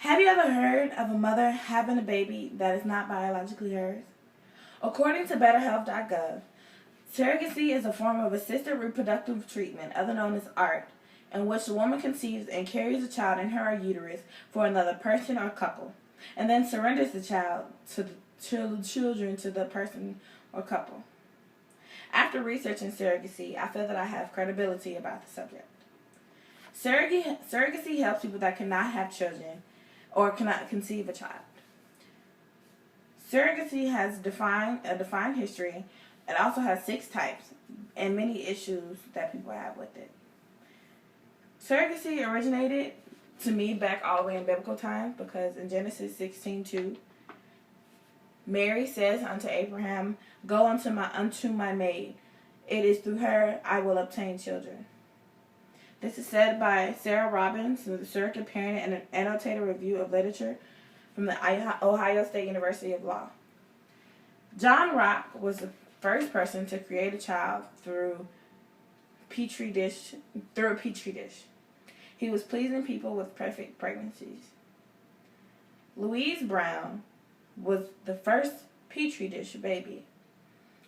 Have you ever heard of a mother having a baby that is not biologically hers? According to BetterHealth.gov, surrogacy is a form of assisted reproductive treatment, other known as ART, in which the woman conceives and carries a child in her uterus for another person or couple, and then surrenders the child to the children to the person or couple. After researching surrogacy, I feel that I have credibility about the subject. Surrogacy helps people that cannot have children or cannot conceive a child. Surrogacy has a defined history. It also has 6 types and many issues that people have with it. Surrogacy originated to me back all the way in biblical times, because in Genesis 16:2, Mary says unto Abraham, "Go unto my maid. It is through her I will obtain children." This is said by Sarah Robbins, the surrogate parent and an annotated review of literature from the Ohio State University of Law. John Rock was the first person to create a child through a petri dish. He was pleasing people with perfect pregnancies. Louise Brown was the first petri dish baby.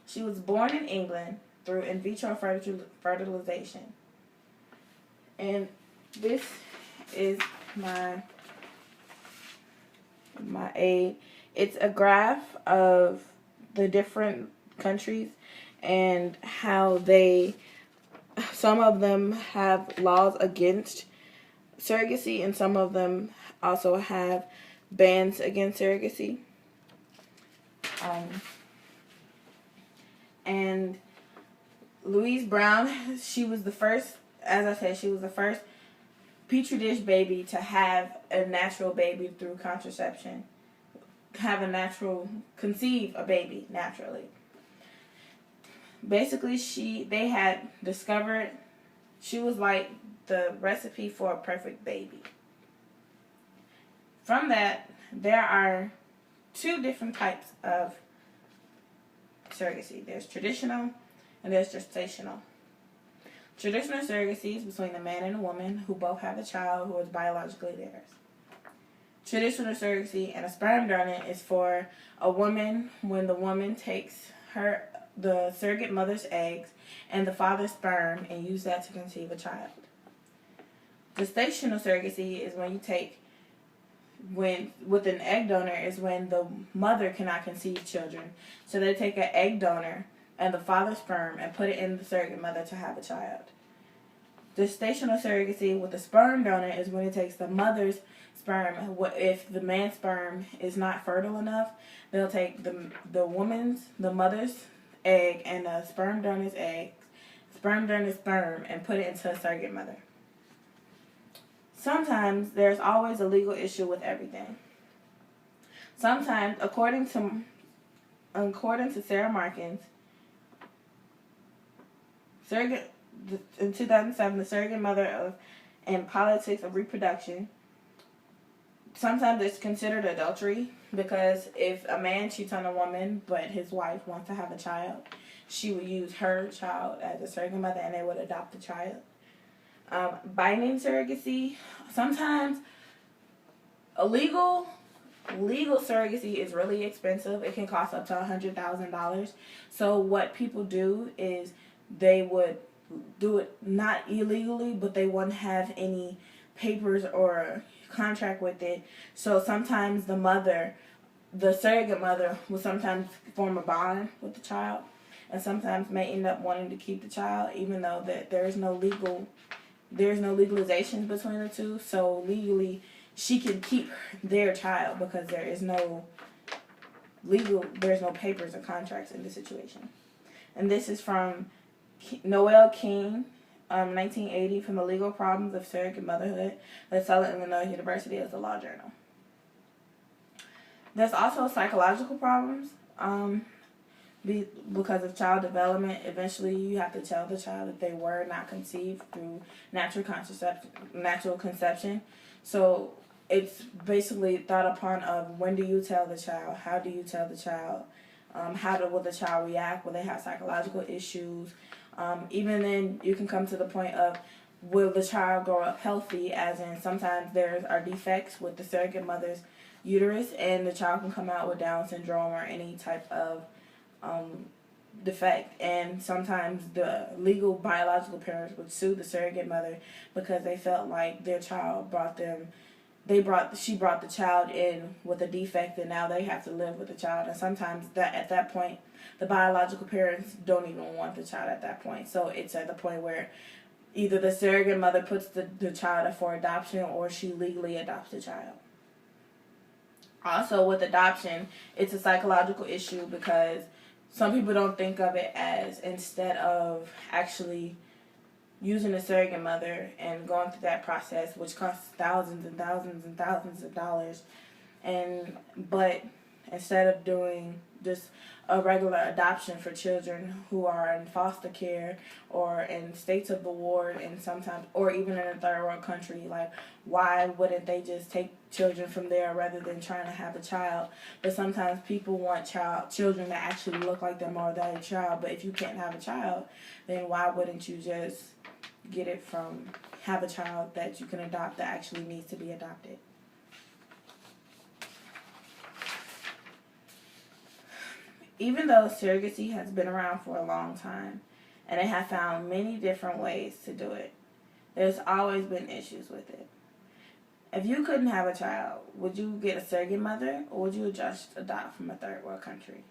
She was born in England through in vitro fertilization. And this is my aid. It's a graph of the different countries and how some of them have laws against surrogacy and some of them also have bans against surrogacy. And Louise Brown, she was the first, as I said, she was the first petri dish baby to have a natural baby through contraception. Conceive a baby naturally. Basically, they had discovered she was like the recipe for a perfect baby. From that, there are 2 different types of surrogacy. There's traditional and there's gestational. Traditional surrogacy is between a man and a woman who both have a child who is biologically theirs. Traditional surrogacy and a sperm donor is for a woman when the woman takes the surrogate mother's eggs and the father's sperm and use that to conceive a child. Gestational surrogacy is with an egg donor is when the mother cannot conceive children. So they take an egg donor and the father's sperm and put it in the surrogate mother to have a child. Gestational surrogacy with the sperm donor is when it takes the mother's sperm. If the man's sperm is not fertile enough, they'll take the mother's egg and the sperm donor's sperm and put it into a surrogate mother. Sometimes there's always a legal issue with everything. Sometimes, according to Sarah Markins, in 2007, the surrogate mother and politics of reproduction, sometimes it's considered adultery, because if a man cheats on a woman but his wife wants to have a child, she would use her child as a surrogate mother and they would adopt the child. Binding surrogacy, sometimes legal surrogacy is really expensive. It can cost up to $100,000. So what people do is they would do it not illegally, but they wouldn't have any papers or contract with it. So sometimes the surrogate mother will sometimes form a bond with the child, and sometimes may end up wanting to keep the child, even though that there's no legalization between the two. So legally, she can keep their child because there's no papers or contracts in the situation. And this is from Noel King, 1980, from The Legal Problems of Surrogate Motherhood, the Southern Illinois University as the Law Journal. There's also psychological problems because of child development. Eventually, you have to tell the child that they were not conceived through natural conception. So it's basically thought upon of when do you tell the child, how do you tell the child, will the child react, will they have psychological issues. Even then, you can come to the point of will the child grow up healthy, as in sometimes there are defects with the surrogate mother's uterus and the child can come out with Down syndrome or any type of defect, and sometimes the legal biological parents would sue the surrogate mother because they felt like their child she brought the child in with a defect and now they have to live with the child, and sometimes that at that point the biological parents don't even want the child at that point. So it's at the point where either the surrogate mother puts the child up for adoption or she legally adopts the child. Also, with adoption, it's a psychological issue because some people don't think of it as, instead of actually using a surrogate mother and going through that process, which costs thousands and thousands and thousands of dollars, but instead of doing just a regular adoption for children who are in foster care or in states of the ward, and sometimes, or even in a third world country, like, why wouldn't they just take children from there rather than trying to have a child? But sometimes people want children that actually look like them or their child. But if you can't have a child, then why wouldn't you just have a child that you can adopt that actually needs to be adopted? Even though surrogacy has been around for a long time and they have found many different ways to do it, there's always been issues with it. If you couldn't have a child, would you get a surrogate mother or would you just adopt from a third world country?